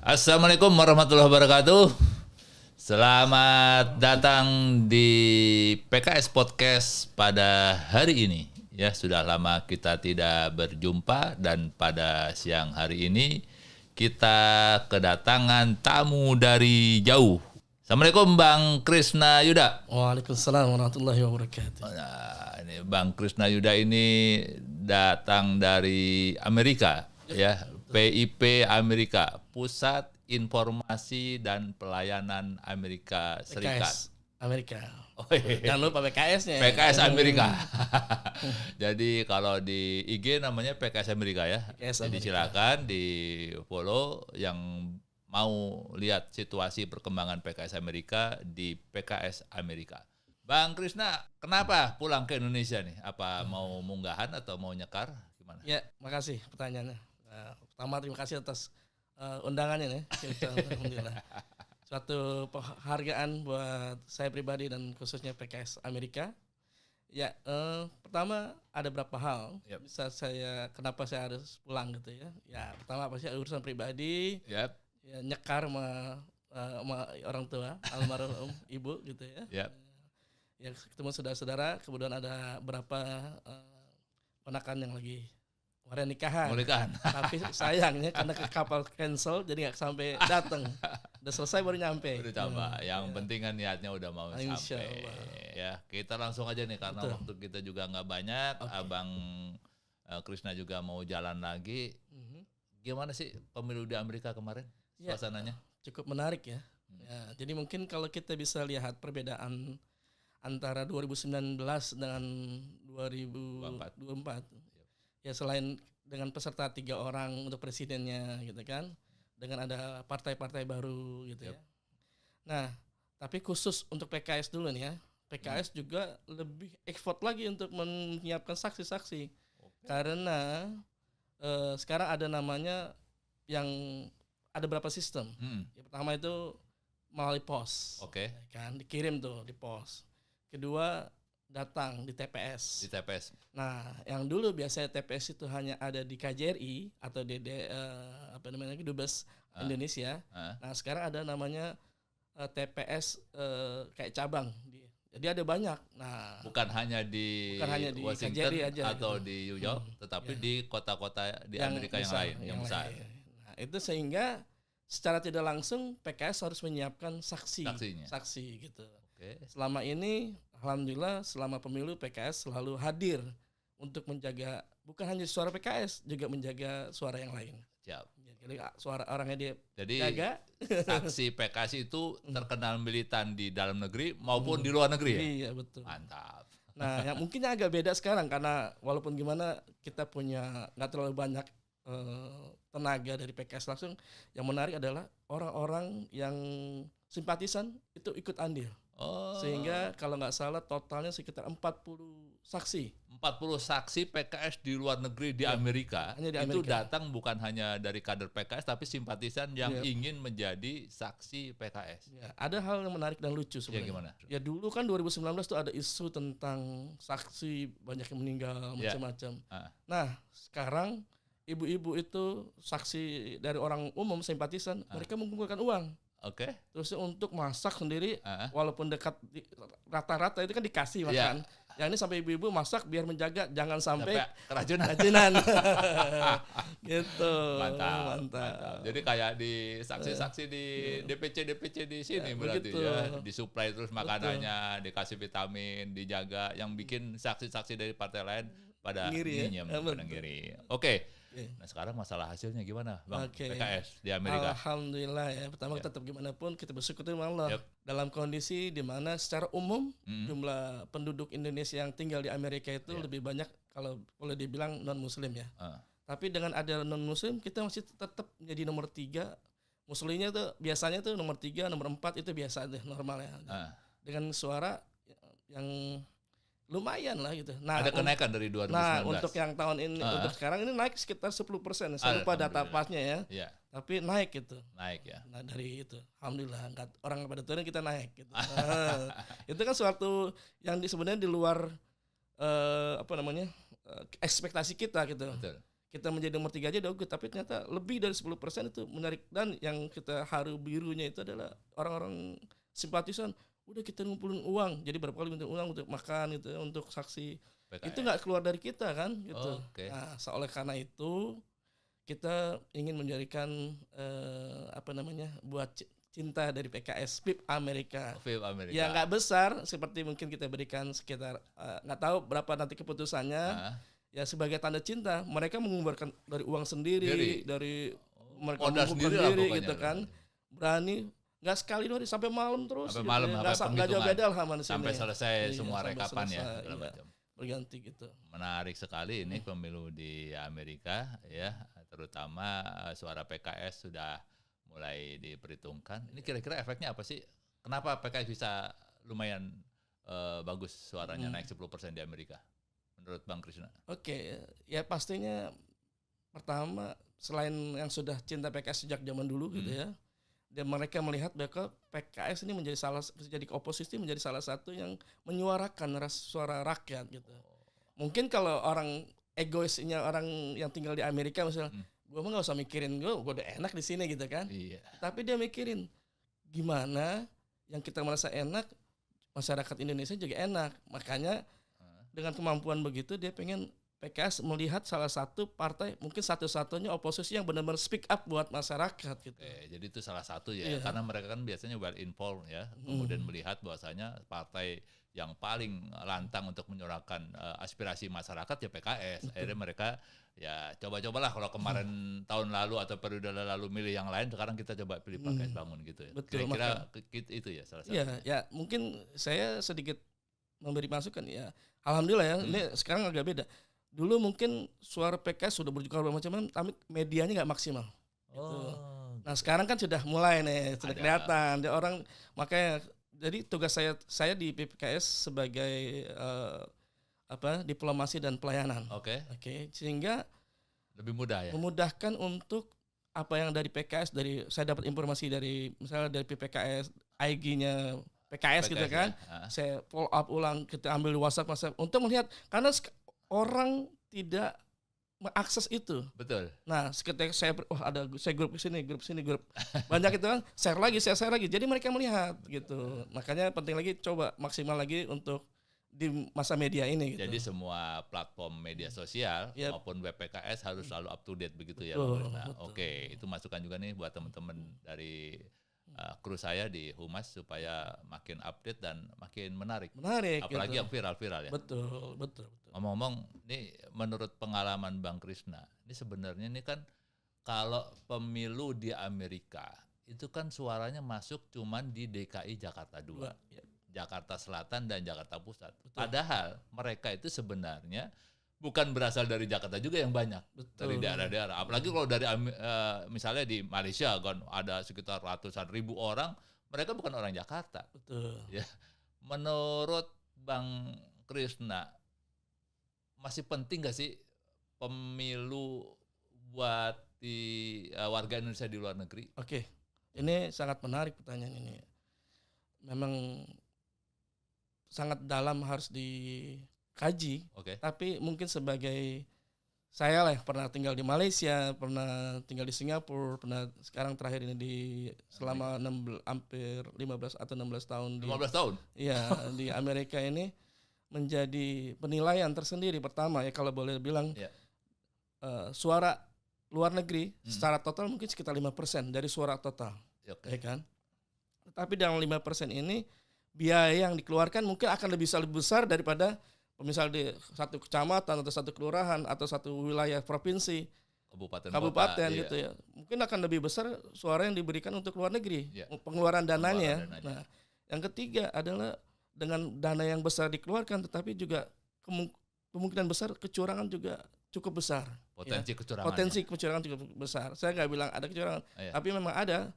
Assalamualaikum warahmatullahi wabarakatuh. Selamat datang di PKS Podcast pada hari ini. Ya, sudah lama kita tidak berjumpa dan pada siang hari ini kita kedatangan tamu dari jauh. Assalamualaikum Bang Krisna Yuda. Waalaikumsalam warahmatullahi wabarakatuh. Nah, ini Bang Krisna Yuda ini datang dari Amerika, ya. PIP Amerika, Pusat Informasi dan Pelayanan Amerika Serikat. PKS Amerika. Oh, iya. Jangan lupa PKS-nya. PKS Amerika. Jadi kalau di IG namanya PKS Amerika ya. PKS Jadi Amerika. silakan di follow yang mau lihat situasi perkembangan PKS Amerika di PKS Amerika. Bang Krisna, kenapa pulang ke Indonesia nih? Apa mau munggahan atau mau nyekar? Gimana? Ya, makasih pertanyaannya. Pertama terima kasih atas undangannya nih. Alhamdulillah. Suatu penghargaan buat saya pribadi dan khususnya PKS Amerika. Ya, pertama ada beberapa hal bisa kenapa saya harus pulang gitu ya. Ya, pertama pasti urusan pribadi. Ya, nyekar sama orang tua, almarhum ibu gitu ya. Ya, ketemu saudara-saudara, kemudian ada beberapa ponakan yang lagi nikahan. Tapi sayangnya karena ke kapal cancel jadi nggak sampai datang. Udah selesai baru nyampe. Udah coba. Yang penting kan niatnya udah mau Insya sampai. Allah. Ya, kita langsung aja nih karena waktu kita juga nggak banyak. Okay. Abang Krisna juga mau jalan lagi. Gimana sih pemilu di Amerika kemarin? Suasananya? Cukup menarik ya. Jadi mungkin kalau kita bisa lihat perbedaan antara 2019 dengan 2024. Ya selain dengan peserta 3 orang untuk presidennya gitu kan, dengan ada partai-partai baru gitu ya. Nah, tapi khusus untuk PKS dulu nih ya, PKS juga lebih effort lagi untuk menyiapkan saksi-saksi. Karena sekarang ada namanya yang ada berapa sistem. Yang pertama itu melalui pos, kan dikirim tuh di pos. Kedua datang di TPS. Nah, yang dulu biasanya TPS itu hanya ada di KJRI atau di Dubes Indonesia. Nah, sekarang ada namanya TPS kayak cabang. Jadi ada banyak. Nah, bukan hanya di Washington aja, atau gitu. Di New York, tetapi di kota-kota di Amerika yang lain, yang besar. Nah, itu sehingga secara tidak langsung PKS harus menyiapkan saksi gitu. Selama ini alhamdulillah selama pemilu PKS selalu hadir untuk menjaga bukan hanya suara PKS juga menjaga suara yang lain. Jadi suara orangnya dia jaga. Saksi PKS itu terkenal militan di dalam negeri maupun di luar negeri ya? Iya betul. Mantap. Nah yang mungkinnya agak beda sekarang karena walaupun gimana kita punya nggak terlalu banyak tenaga dari PKS langsung. Yang menarik adalah orang-orang yang simpatisan itu ikut andil. Sehingga kalau nggak salah totalnya sekitar 40 saksi. 40 saksi PKS di luar negeri di Amerika. Itu datang bukan hanya dari kader PKS tapi simpatisan yang ingin menjadi saksi PKS. Ya, ada hal yang menarik dan lucu sebenarnya. Ya, gimana? Ya dulu kan 2019 tuh ada isu tentang saksi banyak yang meninggal macam-macam. Nah sekarang ibu-ibu itu saksi dari orang umum simpatisan mereka mengumpulkan uang. Terus untuk masak sendiri walaupun dekat rata-rata itu kan dikasih makan. Yang ini sampai ibu-ibu masak biar menjaga jangan sampai keracunan. Gitu. Mantap. Jadi kayak di saksi-saksi di DPC di sini berarti begitu. Ya disuplai terus makanannya, dikasih vitamin, dijaga yang bikin saksi-saksi dari partai lain pada nyinyam, pada ngiri. Nah sekarang masalah hasilnya gimana Bang PKS di Amerika? Alhamdulillah ya. Pertama tetap gimana pun kita bersyukur sama Allah. Dalam kondisi di mana secara umum jumlah penduduk Indonesia yang tinggal di Amerika itu lebih banyak kalau boleh dibilang non muslim ya. Tapi dengan ada non muslim kita masih tetap menjadi nomor 3. Muslimnya tuh biasanya tuh nomor 3, nomor 4 itu biasa deh normal ya. Dengan suara yang lumayan lah gitu. Nah, ada kenaikan dari 2019. Nah, untuk yang tahun ini, untuk sekarang ini naik sekitar 10%. Saya lupa data pasnya ya. Tapi naik gitu. Naik ya. Nah, dari itu. Alhamdulillah, orang pada turun kita naik gitu. Itu kan suatu yang sebenarnya di luar ekspektasi kita gitu. Betul. kita menjadi nomor 3 aja udah oke, tapi ternyata lebih dari 10% itu menarik. Dan yang kita haru birunya itu adalah orang-orang simpatisan, udah kita ngumpulin uang, jadi berapa kali minta uang untuk makan gitu, untuk saksi. PKS. Itu nggak keluar dari kita kan gitu. Okay. Nah, oleh karena itu kita ingin menjadikan buat cinta dari PKS PIP Amerika. Ya nggak besar seperti mungkin kita berikan sekitar nggak tahu berapa nanti keputusannya. Ya sebagai tanda cinta mereka mengeluarkan dari uang sendiri, dari mereka mengumpulkan sendiri gitu kan. Berani nggak sekali dua sampai malam terus. Sampai malam, nggak jauh beda lah di sini. Sampai selesai semua sampai rekapan selesai, ya. Iya, berganti gitu. Menarik sekali ini pemilu di Amerika ya, terutama suara PKS sudah mulai diperhitungkan. Ini kira-kira efeknya apa sih? Kenapa PKS bisa lumayan bagus suaranya naik 10% di Amerika? Menurut Bang Krisna? Oke, ya pastinya pertama selain yang sudah cinta PKS sejak zaman dulu gitu ya, dan mereka melihat bahwa PKS ini jadi oposisi menjadi salah satu yang menyuarakan suara rakyat gitu. Mungkin kalau orang egoisnya orang yang tinggal di Amerika misalnya, gue mah nggak usah mikirin gue udah enak di sini gitu kan. Iya. Tapi dia mikirin gimana yang kita merasa enak, masyarakat Indonesia juga enak. Makanya dengan kemampuan begitu dia pengen PKS melihat salah satu partai mungkin satu-satunya oposisi yang benar-benar speak up buat masyarakat gitu. Jadi itu salah satu ya, karena mereka kan biasanya well informed ya, kemudian melihat bahwasanya partai yang paling lantang untuk menyuarakan aspirasi masyarakat ya PKS. Akhirnya mereka ya coba-cobalah kalau kemarin tahun lalu atau periode lalu milih yang lain, sekarang kita coba pilih PKS Bangun gitu ya. Betul, kira-kira itu ya salah satu. Ya mungkin saya sedikit memberi masukan ya. Alhamdulillah ya, ini sekarang agak beda. Dulu mungkin suara PKS sudah berjuang macam-macam, tapi medianya nggak maksimal. Gitu. Nah sekarang kan sudah mulai nih, sudah kelihatan. Dia orang makanya jadi tugas saya di PKS sebagai diplomasi dan pelayanan. Oke. Sehingga lebih mudah ya. Memudahkan untuk apa yang dari PKS, saya dapat informasi dari misalnya dari PKS, IG-nya PKS gitu kan, saya follow up ulang, kita ambil di WhatsApp untuk melihat karena orang tidak mengakses itu. Betul. Nah, ketika saya grup sini, grup banyak itu kan, share lagi. Jadi mereka melihat gitu. Makanya penting lagi coba maksimal lagi untuk di masa media ini. Gitu. Jadi semua platform media sosial maupun web PKS harus selalu up to date begitu ya. Oke, itu masukan juga nih buat teman-teman dari kru saya di Humas supaya makin update dan makin menarik. Apalagi yang viral-viral ya. Betul. Ngomong-ngomong, ini menurut pengalaman Bang Krisna, ini sebenarnya ini kan kalau pemilu di Amerika itu kan suaranya masuk cuman di DKI Jakarta 2. Jakarta Selatan dan Jakarta Pusat. Betul. Padahal mereka itu sebenarnya bukan berasal dari Jakarta juga yang banyak. Betul. Dari daerah-daerah. Apalagi kalau dari misalnya di Malaysia kan ada sekitar ratusan ribu orang, mereka bukan orang Jakarta. Betul. Ya. Menurut Bang Krisna, masih penting gak sih pemilu buat warga Indonesia di luar negeri? Oke. Ini sangat menarik pertanyaan ini. Memang sangat dalam, harus dikaji. Tapi mungkin sebagai saya lah yang pernah tinggal di Malaysia, pernah tinggal di Singapura, pernah sekarang terakhir ini selama hampir 15 atau 16 tahun 15 tahun? Iya, di Amerika ini menjadi penilaian tersendiri. Pertama ya kalau boleh bilang suara luar negeri secara total mungkin sekitar 5% dari suara total. Ya kan? Tapi dalam 5% ini biaya yang dikeluarkan mungkin akan lebih besar daripada misal di satu kecamatan atau satu kelurahan atau satu wilayah provinsi, kabupaten gitu ya. Mungkin akan lebih besar suara yang diberikan untuk luar negeri, pengeluaran dananya. Nah, yang ketiga adalah dengan dana yang besar dikeluarkan, tetapi juga kemungkinan besar kecurangan juga cukup besar. Potensi kecurangan cukup besar. Saya nggak bilang ada kecurangan, tapi memang ada.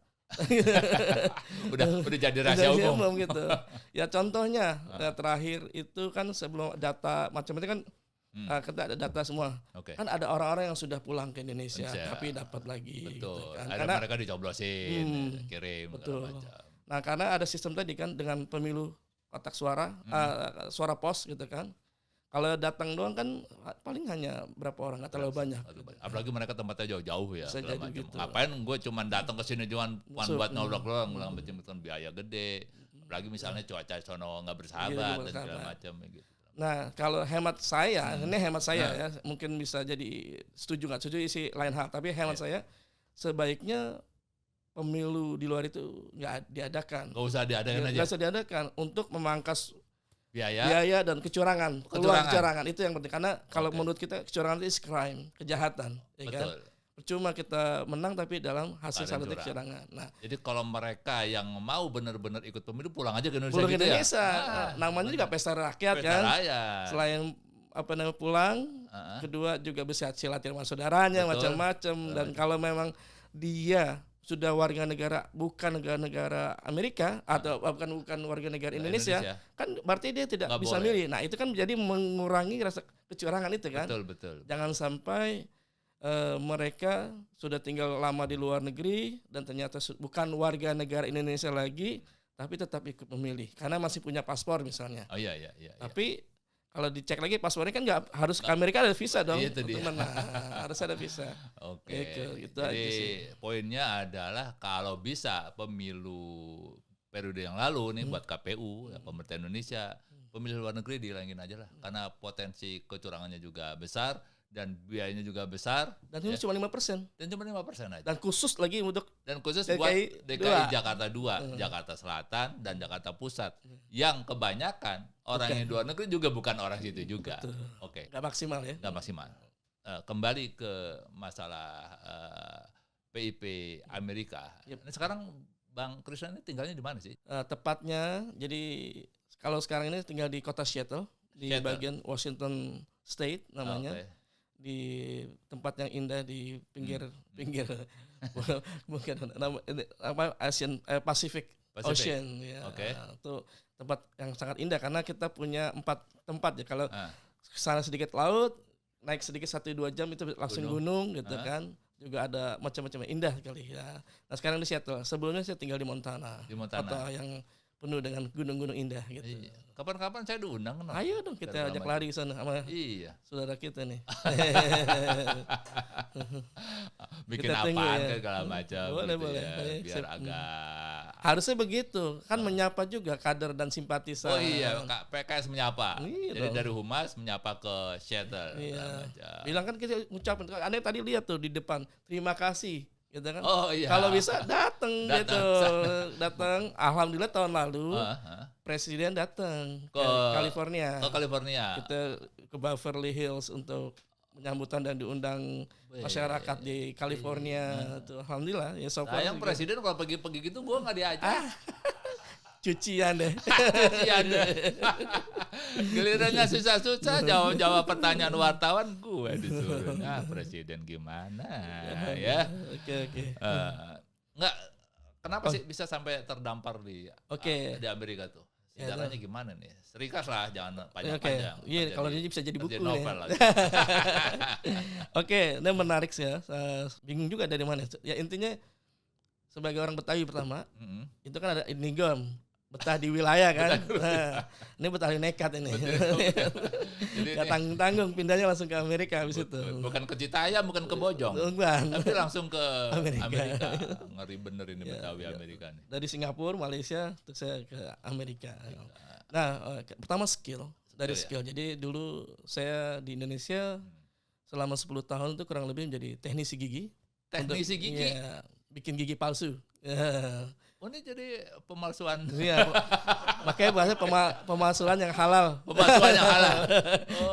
udah jadi rahasia umum gitu. Ya contohnya terakhir itu kan sebelum data macam itu kan kita ada data semua. Kan ada orang-orang yang sudah pulang ke Indonesia tapi dapat lagi. Betul. Gitu kan. Karena mereka dicoblosin, kirim. Betul. Nah karena ada sistem tadi kan dengan pemilu kotak suara, suara pos gitu kan. Kalau datang doang kan paling hanya berapa orang, nggak terlalu banyak. Apalagi mereka tempatnya jauh-jauh ya. Gitu. Ngapain gue cuma datang ke sini cuma buat ngobrol doang, macam biaya gede. Apalagi misalnya cuaca sono nggak bersahabat dan segala macam gitu. Nah, kalau hemat saya, ini hemat saya ya, mungkin bisa jadi setuju nggak setuju isi lain hal, tapi hemat saya sebaiknya pemilu di luar itu nggak diadakan. Nggak usah diadakan aja. Nggak usah diadakan untuk memangkas biaya dan kecurangan. Kecurangan itu yang penting, karena kalau menurut kita kecurangan itu is crime, kejahatan, ya kan? Percuma kita menang tapi dalam hasil saldo kecurangan. Nah, jadi kalau mereka yang mau benar-benar ikut pemilu pulang aja ke Indonesia. Pulang ke Indonesia. Namanya juga pesta rakyat kan. Selain pulang, kedua juga bisa silaturahmi saudaranya macam-macam. Dan kalau memang dia sudah warga negara bukan negara Amerika atau bukan warga negara Indonesia, kan berarti dia tidak bisa milih. Nah, itu kan jadi mengurangi rasa kecurangan itu kan. Betul. Jangan sampai mereka sudah tinggal lama di luar negeri dan ternyata bukan warga negara Indonesia lagi, tapi tetap ikut memilih karena masih punya paspor misalnya. Oh iya. Tapi kalau dicek lagi paspornya kan nggak harus ke Amerika, ada visa dong. Itu dia. Harus ada visa. Oke. Gitu jadi aja sih. poinnya adalah kalau bisa pemilu periode yang lalu nih buat KPU, pemerintah Indonesia, pemilih luar negeri dihilangin aja lah, karena potensi kecurangannya juga besar. Dan biayanya juga besar. Dan itu cuma 5%. Dan cuma 5% aja. Dan khusus lagi buat DKI Jakarta 2, Jakarta Selatan dan Jakarta Pusat. Yang kebanyakan orang yang luar negeri juga bukan orang situ juga. Oke. Gak maksimal ya? Gak maksimal. Kembali ke masalah PIP Amerika. Sekarang Bang Christian ini tinggalnya di mana sih? Tepatnya, jadi kalau sekarang ini tinggal di kota Seattle. Di bagian Washington State namanya. Di tempat yang indah di pinggir bukan Pacific Ocean ya. Itu tempat yang sangat indah karena kita punya 4 tempat ya. Kalau sana sedikit laut, naik sedikit 1-2 jam itu langsung gunung gitu kan. Juga ada macam-macam indah kali ya. Nah, sekarang di Seattle. Sebelumnya saya tinggal di Montana. Kota yang penuh dengan gunung-gunung indah gitu. Iya. Kapan-kapan saya diundang kan? Ayo dong kita ajak lari ke sana sama saudara kita nih. Bikin apaan ke segala macam. Boleh. Biar agak harusnya begitu kan, menyapa juga kader dan simpatisan. Oh iya, PKS menyapa. Jadi dari Humas menyapa ke Seattle. Bilang kan kita ngucapin. Anda tadi lihat tuh di depan, terima kasih. Gitu kan. Oh iya. Kalau bisa datang. Alhamdulillah tahun lalu presiden datang ke California. Kita ke Beverly Hills untuk menyambutan dan diundang masyarakat di California. Tuh, alhamdulillah ya. Sayang presiden kalau pergi-pergi gitu gua nggak diajak. Cucian deh. Gilirannya susah-susah jawab pertanyaan wartawan gue disuruh. Nah, presiden gimana ya? Oke. Enggak, kenapa sih bisa sampai terdampar di Amerika tuh? Sejarahnya gimana nih? Ringkas lah, jangan panjang-panjang. Iya, kalau ini bisa jadi buku novel ya. Oke, ini menarik sih ya. Bingung juga dari mana. Ya intinya sebagai orang Betawi pertama, itu kan ada inigom. Betah di wilayah kan. Nah, ini betah di nekat ini. Gak tanggung-tanggung, pindahnya langsung ke Amerika habis itu. Bukan ke Citayam, bukan ke Bojong. Tapi langsung ke Amerika. Ngeri bener ini Betawi Amerika nih. Dari Singapura, Malaysia, terus saya ke Amerika. Nah, pertama skill. Jadi dulu saya di Indonesia selama 10 tahun itu kurang lebih menjadi teknisi gigi. Ya, bikin gigi palsu. Oh, ini jadi pemalsuan. Iya. Makanya bahasa pemalsuan yang halal.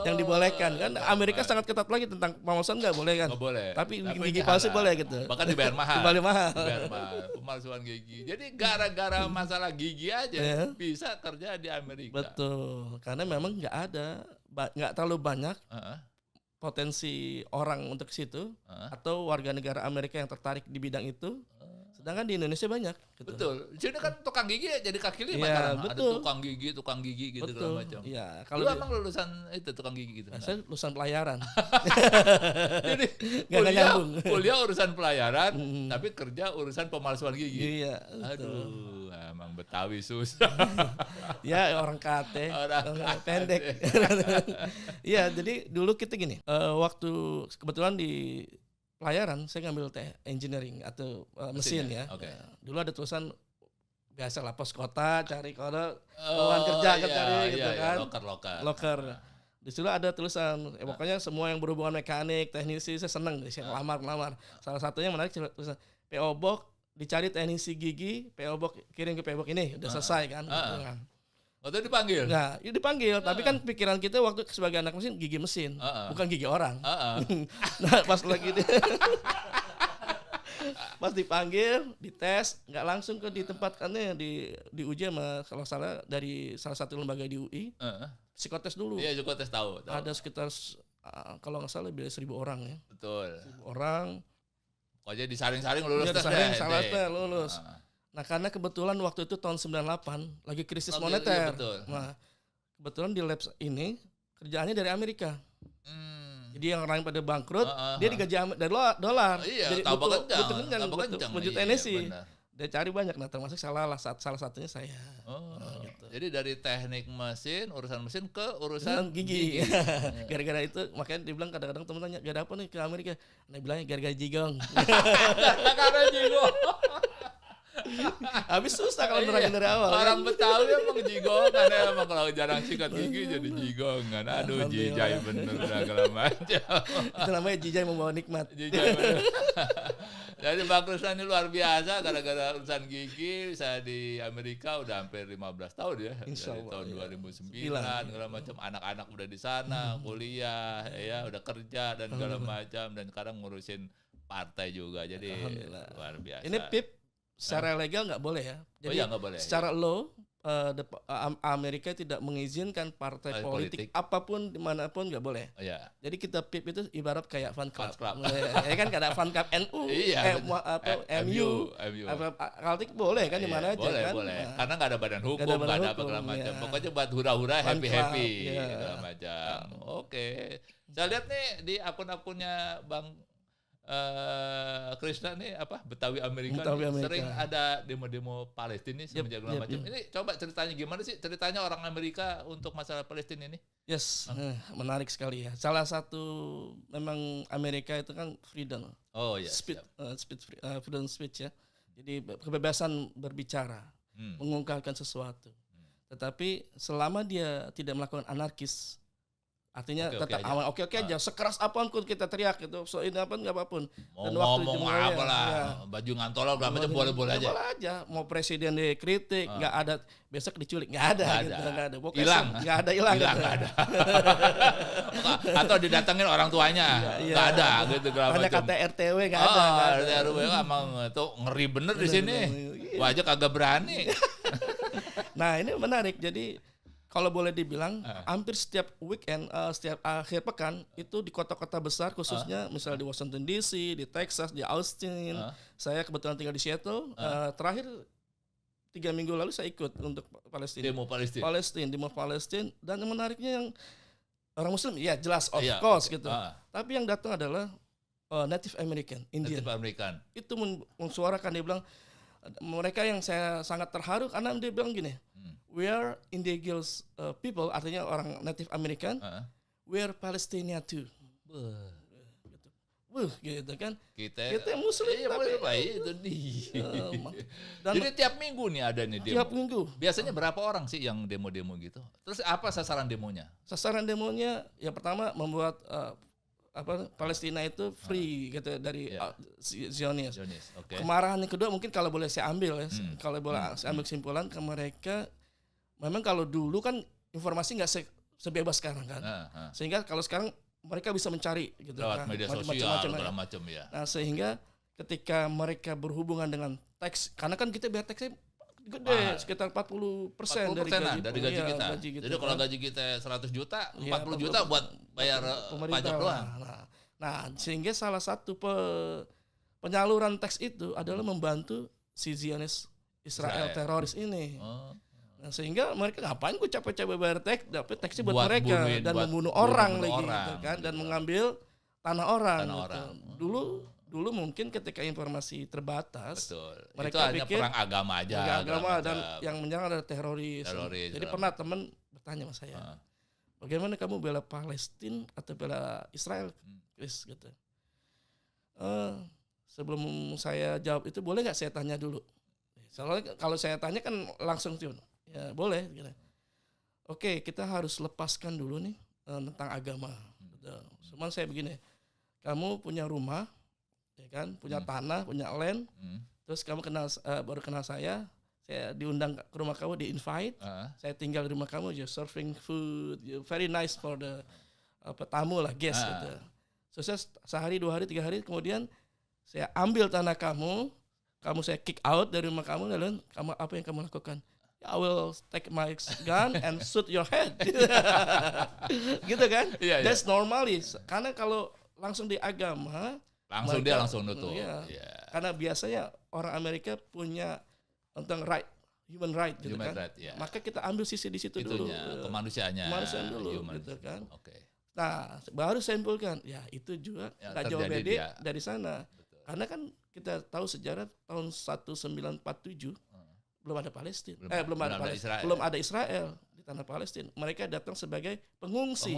Yang dibolehkan kan. Amerika sangat ketat lagi tentang pemalsuan, nggak boleh kan. Nggak boleh. Tapi gigi palsu boleh gitu. Bahkan dibayar mahal. Dibayar mahal. Pemalsuan gigi. Jadi gara-gara masalah gigi aja bisa kerja di Amerika. Betul. Karena memang nggak terlalu banyak potensi orang untuk situ atau warga negara Amerika yang tertarik di bidang itu. Sedangkan di Indonesia banyak. Gitu. Betul. Di sini kan tukang gigi jadi kaki lima Iya, sekarang. betul. Ada tukang gigi gitu segala macam. Iya, Kalau lu emang lulusan itu tukang gigi gitu. Saya lulusan pelayaran. Jadi kuliah urusan pelayaran, tapi kerja urusan pemalsuan gigi. Iya. Aduh, emang Betawi susah. Ya orang kate, orang pendek. Iya, jadi dulu kita gini, waktu kebetulan di pelayaran saya ngambil engineering atau mesin ya. Okay. Dulu ada tulisan biasa lah pos kota cari kode lowongan kerja cari gitu kan. Loker. Di situ ada tulisan pokoknya semua yang berhubungan mekanik, teknisi saya seneng saya lamar. Salah satunya menarik tulisan PO Box dicari teknisi gigi, PO Box kirim ke PO Box ini udah selesai kan. Gitu kan. Waktu dipanggil? Nah, ya dipanggil. Tapi kan pikiran kita waktu sebagai anak mesin gigi mesin, bukan gigi orang. Nah, pas lagi pas dipanggil, dites, nggak langsung ke ditempatkannya diuji sama kalau salah dari salah satu lembaga di UI. Psikotes dulu. Iya, psikotes tahu. Ada sekitar kalau nggak salah lebih dari 1.000 orang ya. Betul. 1.000 orang. Pokoknya disaring-saring lulus tes. Lulus. Nah karena kebetulan waktu itu tahun 98 lagi krisis moneter. Iya, nah kebetulan di lab ini kerjaannya dari Amerika. Jadi yang orang pada bangkrut dia digaji dari dolar. Iya, jadi butuh kencang. Wujud NSI. Dia cari banyak. Nah termasuk salah satunya saya. Gitu. Jadi dari teknik mesin, urusan mesin ke urusan gigi. Gara-gara itu makanya dibilang kadang-kadang temen tanya gak ada apa nih ke Amerika. Nah bilangnya gara-gara jigong. Gara-gara jigong. Habis susah kalau nerangin dari awal. Orang Betawi emang jigongan emang kalau jarang sikat gigi jadi jigongan. Aduh jijai bener segala macam. Itu namanya jijai membawa nikmat. Jadi Bang Krisna ini luar biasa gara-gara urusan gigi. Saya di Amerika udah hampir 15 tahun ya. Dari tahun 2009 segala macam. Anak-anak udah di sana kuliah ya udah kerja dan segala macam dan sekarang ngurusin partai juga. Jadi luar biasa. Ini PIP secara legal nggak boleh ya. Jadi nggak boleh. Secara law Amerika tidak mengizinkan partai politik apapun dimanapun nggak boleh. Jadi kita PIP itu ibarat kayak fan club. Ya kan ada fan club NU, MU, Kaltik boleh kan di mana aja kan. Boleh. Karena nggak ada badan hukum, nggak ada apa segala macam. Pokoknya buat hura-hura happy segala macam. Oke. Saya lihat nih di akun-akunnya Bang Krisna nih Betawi Amerika sering ada demo-demo Palestina semenjak macam. Ini coba ceritanya gimana sih ceritanya orang Amerika untuk masalah Palestina ini? Yes, menarik sekali ya. Salah satu memang Amerika itu kan freedom. Freedom speech ya. Jadi kebebasan berbicara, mengungkapkan sesuatu. Tetapi selama dia tidak melakukan anarkis, artinya tetap aman, oke aja, sekeras apapun kita teriak gitu, so ini apa nggak apapun. Dan ngomong apa lah, baju ngantol lah, macam boleh aja. Mau presiden dikritik, nggak ada, besok diculik, nggak ada. Hilang, hilang. Atau didatengin orang tuanya, nggak ada gitu. Hanya kata RTW nggak ada. RTW emang itu ngeri bener di sini, wajah kagak berani. Nah ini menarik, jadi kalau boleh dibilang, hampir setiap weekend, setiap akhir pekan itu di kota-kota besar, khususnya misalnya di Washington DC, di Texas, di Austin. Saya kebetulan tinggal di Seattle. Terakhir 3 minggu lalu saya ikut untuk Palestina. Demo Palestina. Dan yang menariknya yang orang Muslim, ya jelas of course gitu. Tapi yang datang adalah Native American, Indian. Itu mensuarakan, dia bilang mereka yang saya sangat terharu karena dia bilang gini. We are indigenous people, artinya orang Native American. We are Palestinian too. Gitu kan. Kita Muslim. Iya, tapi itu jadi tiap minggu nih ada nih demo. Tiap minggu. Biasanya berapa orang sih yang demo-demo gitu? Terus apa sasaran demonya? Sasaran demonya yang pertama membuat Palestina itu free gitu dari Zionis. Kemarahan yang kedua mungkin kalau boleh saya ambil ya, kalau boleh saya ambil kesimpulan ke mereka. Memang kalau dulu kan informasi nggak sebebas sekarang kan, sehingga kalau sekarang mereka bisa mencari gitu lewat media sosial segala macam ya. Nah sehingga ketika mereka berhubungan dengan teks, karena kan kita bayar teksnya gede, sekitar 40% dari gaji kita. Jadi kalau gaji kita 100 juta, 40 juta buat bayar pajak doang. Nah sehingga salah satu penyaluran teks itu adalah membantu si Zionis Israel teroris ini. Nah, sehingga mereka ngapain gue capek-capek bayar teks, dapat teksnya buat mereka dan membunuh orang lagi gitu kan, dan mengambil tanah orang. Gitu. Dulu mungkin ketika informasi terbatas, mereka itu hanya pikir perang agama aja. Agama dan yang menyerang adalah teroris. Jadi pernah teman bertanya sama saya, bagaimana kamu bela Palestina atau bela Israel, Chris? Gitu. Sebelum saya jawab itu, boleh nggak saya tanya dulu? Soalnya kalau saya tanya kan langsung tuh, ya boleh. Gitu. Oke, kita harus lepaskan dulu nih tentang agama. Cuman saya begini, kamu punya rumah, ya kan, punya tanah, punya land, terus kamu baru kenal saya diundang ke rumah kamu, di-invite, saya tinggal di rumah kamu, you serving food, you very nice for the tamu lah, guest gitu. Sukses sehari, 2 hari, 3 hari, kemudian saya ambil tanah kamu saya kick out dari rumah kamu, lalu apa yang kamu lakukan? I will take my gun and shoot your head. Gitu kan? That's normally. Karena kalau langsung di agama, langsung nutup. Karena biasanya orang Amerika punya tentang human right gitu kan. Maka kita ambil sisi di situ dulu. Kemanusiaan dulu gitu kan. Nah, baru simpulkan, ya itu juga enggak jauh beda dari sana. Karena kan kita tahu sejarah tahun 1947 belum ada Palestina. Belum ada Israel di tanah Palestina. Mereka datang sebagai pengungsi.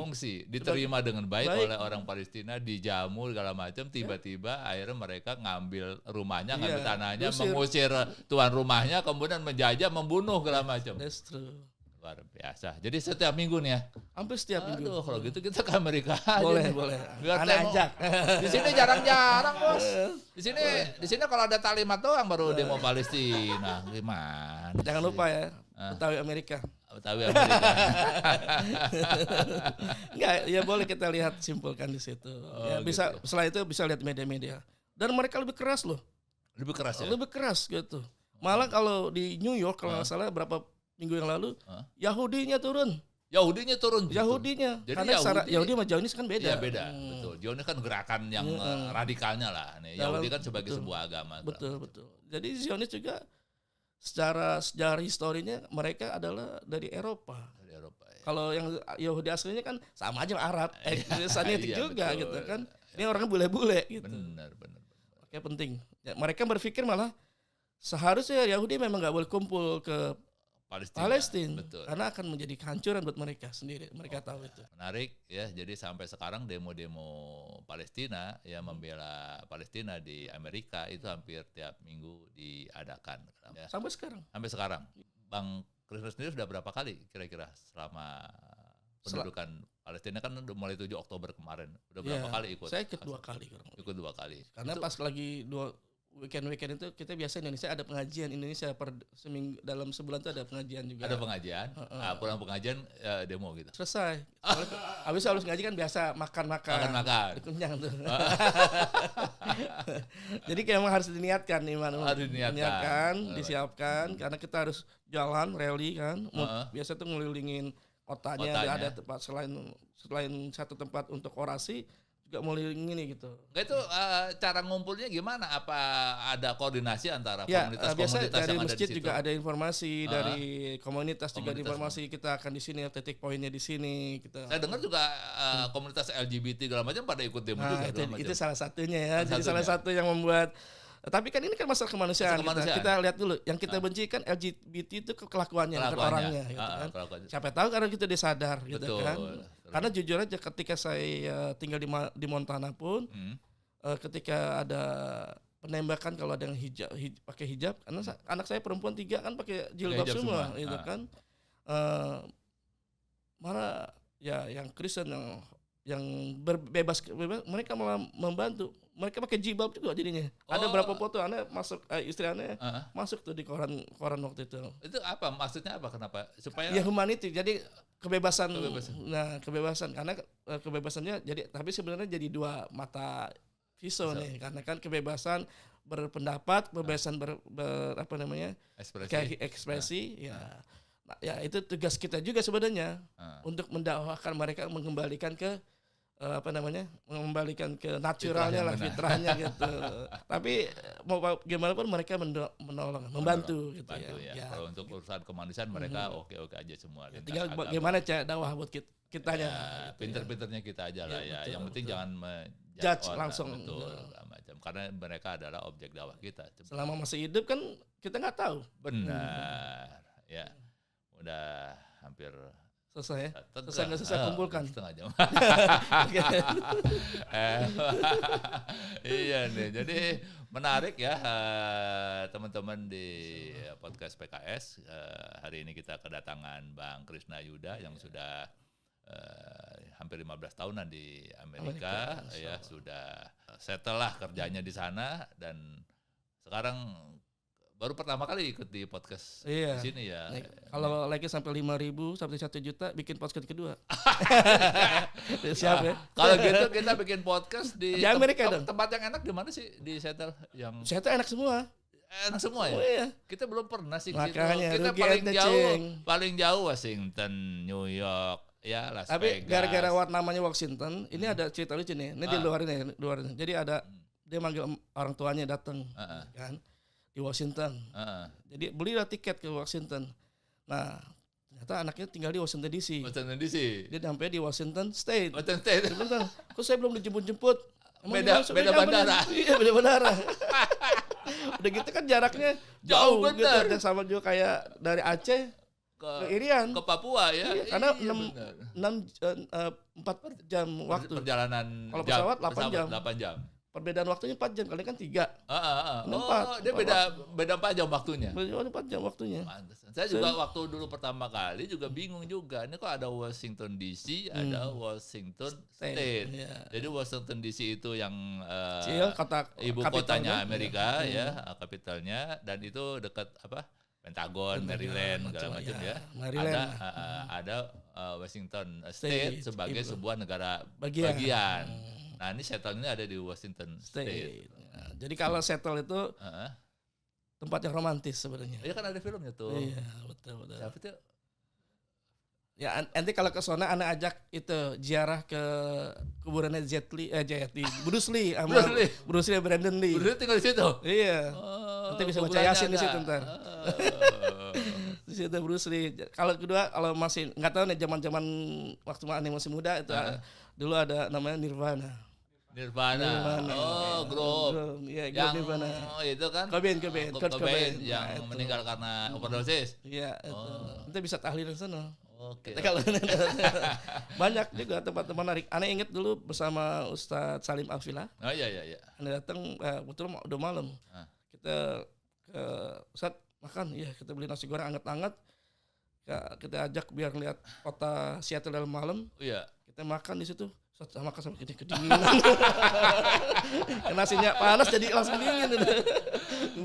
Diterima dengan baik oleh orang Palestina, dijamu segala macam, tiba-tiba akhirnya mereka ngambil rumahnya, ngambil tanahnya, mengusir tuan rumahnya, kemudian menjajah, membunuh segala macam. That's true. Luar biasa. Jadi setiap minggu nih ya. Hampir setiap minggu. Kalau gitu kita ke Amerika aja. Boleh. Anak ajak. Di sini jarang-jarang, Bos. Di sini kalau ada taklimat doang baru demo Palestina. Gimana? Jangan lupa ya, Betawi Amerika. Enggak, ya boleh kita lihat, simpulkan di situ. Ya bisa gitu. Setelah itu bisa lihat media-media. Dan mereka lebih keras loh. Lebih keras ya? Lebih keras gitu. Malah kalau di New York kalau nggak salah berapa minggu yang lalu, Yahudinya turun. Yahudinya. Jadi karena Yahudi sama Zionis kan beda. Iya beda, betul. Zionis kan gerakan yang radikalnya lah. Yahudi kan sebagai sebuah agama. Betul. Jadi Zionis juga secara sejarah historinya mereka adalah dari Eropa. Ya. Kalau yang Yahudi aslinya kan sama aja Arab, Semitik juga betul. Gitu kan. Ini orangnya bule-bule gitu. Benar. Oke, penting. Ya, mereka berpikir malah seharusnya Yahudi memang nggak boleh kumpul ke Palestina, karena akan menjadi kehancuran buat mereka sendiri. Mereka tahu itu. Menarik ya. Jadi sampai sekarang demo-demo Palestina yang membela Palestina di Amerika itu hampir tiap minggu diadakan. Ya. Sampai sekarang. Bang Chris sendiri sudah berapa kali kira-kira selama pendudukan Palestina kan udah mulai 7 Oktober kemarin. Udah berapa kali ikut? Saya ikut 2 kali. Ikut 2 kali. Karena itu, pas lagi weekend itu kita biasa Indonesia ada pengajian Indonesia seminggu dalam sebulan itu ada pengajian juga. Ada pengajian, pulang pengajian demo gitu. Selesai. Habis ngaji kan biasa makan. Kenyang tuh. Jadi memang harus diniatkan nih, disiapkan karena kita harus jalan rally kan. Biasa tuh ngelilingin kotanya. Ada tempat selain satu tempat untuk orasi juga mulai gini gitu. Itu cara ngumpulnya gimana? Apa ada koordinasi antara komunitas-komunitas dari yang ada masjid di situ? Juga ada informasi dari komunitas juga ada informasi. Kita akan di sini, titik poinnya di sini. Saya dengar juga komunitas LGBT segala macam pada ikut demo juga. Itu salah satunya ya. Jadi salah satu yang membuat. Tapi kan ini kan masalah kemanusiaan. Kita lihat dulu. Yang kita benci kan LGBT itu kelakuannya, bukan orangnya. Gitu kan. Siapa tahu karena kita disadar, gitu kan. Karena jujur aja ketika saya tinggal di Montana pun, ketika ada penembakan kalau ada yang pakai hijab, karena anak saya perempuan 3 kan pakai jilbab semua, gitu kan. Malah ya yang Kristen yang bebas mereka malah membantu. Mereka pakai jilbab juga jadinya. Ada berapa foto masuk istri masuk tuh di koran waktu itu. Itu apa maksudnya, apa kenapa? Supaya ya humanity. Jadi kebebasan. Nah, kebebasan karena kebebasannya jadi, tapi sebenarnya jadi 2 mata pisau nih, karena kan kebebasan berpendapat, kebebasan ekspresi. Ya. Nah, ya itu tugas kita juga sebenarnya untuk mendakwakan mereka, mengembalikan ke mengembalikan ke naturalnya lah, fitrahnya gitu. Tapi mau gimana pun mereka menolong, membantu gitu ya. Kalau untuk urusan kemanusiaan mereka oke aja semua. Tinggal bagaimana dakwah buat kitanya. Ya, pinter-pinternya kita aja lah ya. Yang penting jangan judge langsung. Betul, macam. Karena mereka adalah objek dakwah kita. Selama masih hidup kan kita nggak tahu. Benar. Ya, udah hampir selesai ya? Selesai nggak selesai kumpulkan? Setengah jam. Iya nih, jadi menarik ya teman-teman di podcast PKS. Hari ini kita kedatangan Bang Krishna Yuda yang sudah hampir 15 tahunan di Amerika. Ya, sudah settle lah kerjanya di sana dan sekarang baru pertama kali ikut di podcast di sini ya. Kalau lagi sampai 5.000 sampai 1 juta bikin podcast kedua. Siap ya. Kalau gitu kita bikin podcast di Amerika dong. Tempat yang enak di mana sih di Seattle? Yang Seattle enak semua. Enak semua ya. Oh, iya. Kita belum pernah sih. Makanya kita paling jauh Washington, New York, ya Las Vegas. Tapi gara-gara namanya Washington, ini ada cerita lucu nih. Ini di luar ini. Jadi ada dia manggil orang tuanya datang kan. Di Washington, jadi belilah tiket ke Washington. Nah, ternyata anaknya tinggal di Washington DC. Dia sampai di Washington State. Dia bilang, kok saya belum dijemput-jemput? Beda bandara. Iya, beda bandara. Udah gitu kan jaraknya jauh gitu. Dan sama juga kayak dari Aceh ke Irian. Ke Papua ya. Iya, karena 4 jam waktu. Perjalanan. Kalau pesawat 8 jam. Perbedaan waktunya 4 jam, kalian kan 3. Dia beda 4 jam waktunya. Beda 4 jam waktunya. Saya juga waktu dulu pertama kali juga bingung juga. Ini kok ada Washington DC, ada Washington State. Jadi Washington DC itu yang ibu kotanya Amerika ya, kapitalnya, dan itu dekat Pentagon, Maryland, segala macam ya. Ada Washington State sebagai sebuah negara bagian. Nah, ini Seattle ini ada di Washington State. Nah, jadi kalau Seattle itu tempat yang romantis sebenarnya. Iya kan ada filmnya tuh. Iya, betul. Siapa itu? Ya, nanti kalau ke sana Ana ajak itu ziarah ke kuburannya Bruce Lee sama Bruce Lee Brandon Lee. Bruce Lee tinggal di situ. Iya. Nanti bisa baca Yasin di situ ntar. Di situ Bruce Lee. Kalau kedua, kalau masih nggak tahu nih zaman-zaman waktu Ana masih muda itu dulu ada namanya Nirvana. Oh, grup. Iya, yang Nirvana. Itu kan Kurt Cobain yang meninggal karena overdosis. Iya, itu. Nanti bisa tahlil di sana. Oke. Kalau banyak juga tempat-tempat menarik. Aneh inget dulu bersama Ustadz Salim Alfila. Oh iya. Aneh datang betul udah malam. Kita ke Ustadz makan, kita beli nasi goreng anget-anget. Kita ajak biar lihat kota Seattle dalam malam. Iya. Kita makan di situ. Sama makan sampai kedinginan. Nasinya panas jadi langsung dingin.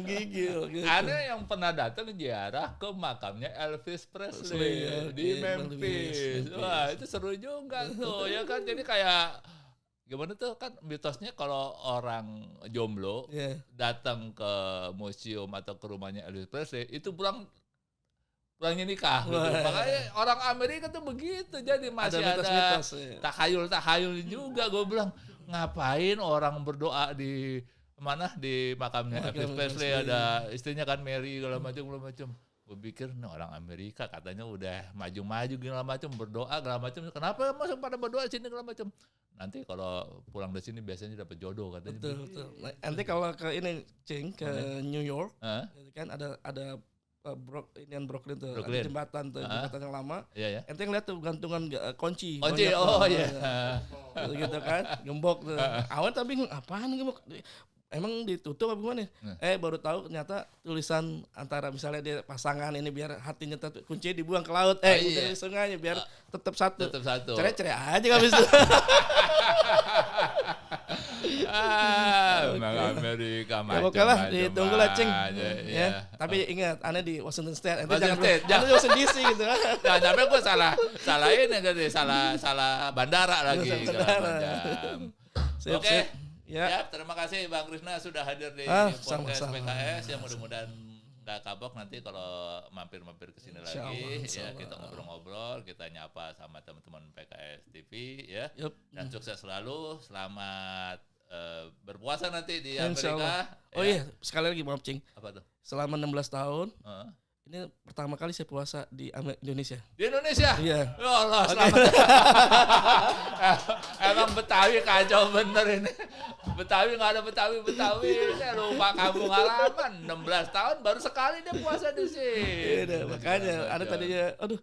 Gigil. Gitu. Ada yang pernah datang ziarah ke makamnya Elvis Presley di Memphis. Wah, itu seru juga tuh. Ya kan, jadi kayak gimana tuh kan mitosnya kalau orang jomblo datang ke museum atau ke rumahnya Elvis Presley itu pulangnya nikah gitu. Makanya orang Amerika tuh begitu, jadi masih ada tahayul juga. Gue bilang, ngapain orang berdoa di makamnya Elvis Presley, ada istrinya kan Mary segala macam. Gue pikir orang Amerika katanya udah maju-maju segala macam, berdoa segala macam. Kenapa masuk pada berdoa sini segala macam? Nanti kalau pulang dari sini biasanya dapat jodoh katanya. Betul. Nanti kalau ke ini ke New York kan ada Brooklyn tuh, ada jembatan yang lama. Iya. Ente ngeliat tuh gantungan kunci. Gitu kan, gembok tuh. Awal tapi bingung, apaan gembok? Emang ditutup apa gimana? Baru tahu ternyata tulisan antara misalnya dia pasangan ini biar hatinya kunci dibuang ke laut, udah di sungainya biar tetap satu. Cerai aja nggak bisa. Memang Amerika macam-macam. Oke lah, ditunggu lah Cing. Ya. Tapi ingat, Ane di Washington State. Jangan di Washington DC gitu. Jangan sampai gue salah ini gitu, salah bandara lagi. Oke. Ya, terima kasih Bang Krishna sudah hadir di podcast PKS yang mudah-mudahan nggak kapok nanti kalau mampir-mampir ke sini lagi ya, kita ngobrol-ngobrol, kita nyapa sama teman-teman PKS TV ya. Dan sukses selalu, selamat berpuasa nanti di Amerika. Oh iya, sekali lagi maaf Cing. Apa tuh? Selama 16 tahun. Ini pertama kali saya puasa di Indonesia. Di Indonesia? Iya. Ya Allah, selamat. Emang Betawi kacau bener ini. Betawi nggak ada Betawi. Saya lupa kampung halaman. 16 tahun baru sekali dia puasa di sini. Iya, makanya ada tadinya, aduh,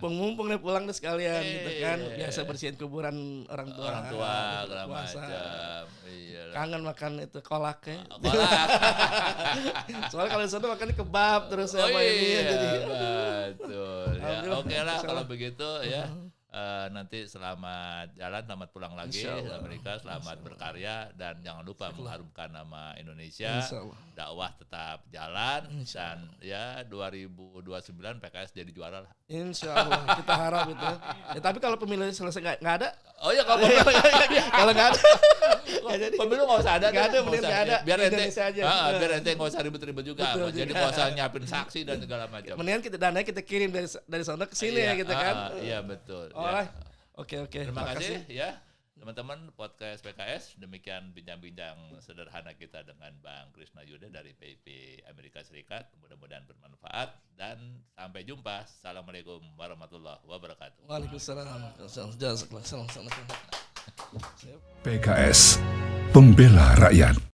mumpung nih pulang deh sekalian gitu kan. Biasa bersihin kuburan orang tua segala macam. Iya. Kangen makan itu kolak ya. Kolak. Soalnya kalau di sana makannya kebab terus sama ini jadi. Betul. Ya, oke lah kalau begitu ya. Nanti selamat jalan, selamat pulang lagi ke Amerika, selamat berkarya, dan jangan lupa mengharumkan nama Indonesia. Dakwah tetap jalan, dan ya 2029 PKS jadi juara lah. Insya Allah, kita harap itu. Ya, tapi kalau pemilu selesai nggak ada? Oh ya kalau nggak ada, pemilu nggak usah ada. Nggak ada, mending nggak ada. Biar ente aja. Biar ente nggak usah ribet-ribet juga. Jadi nggak usah nyiapin saksi dan segala macam. Mendingan kita dananya kita kirim dari sana ke sini ya gitu kan. Iya betul. Oke. Terima kasih ya teman-teman podcast PKS. Demikian bincang-bincang sederhana kita dengan Bang Krisna Yuda dari PIP Amerika Serikat. Mudah-mudahan bermanfaat dan sampai jumpa. Assalamualaikum warahmatullahi wabarakatuh. Waalaikumsalam. PKS, pembela rakyat.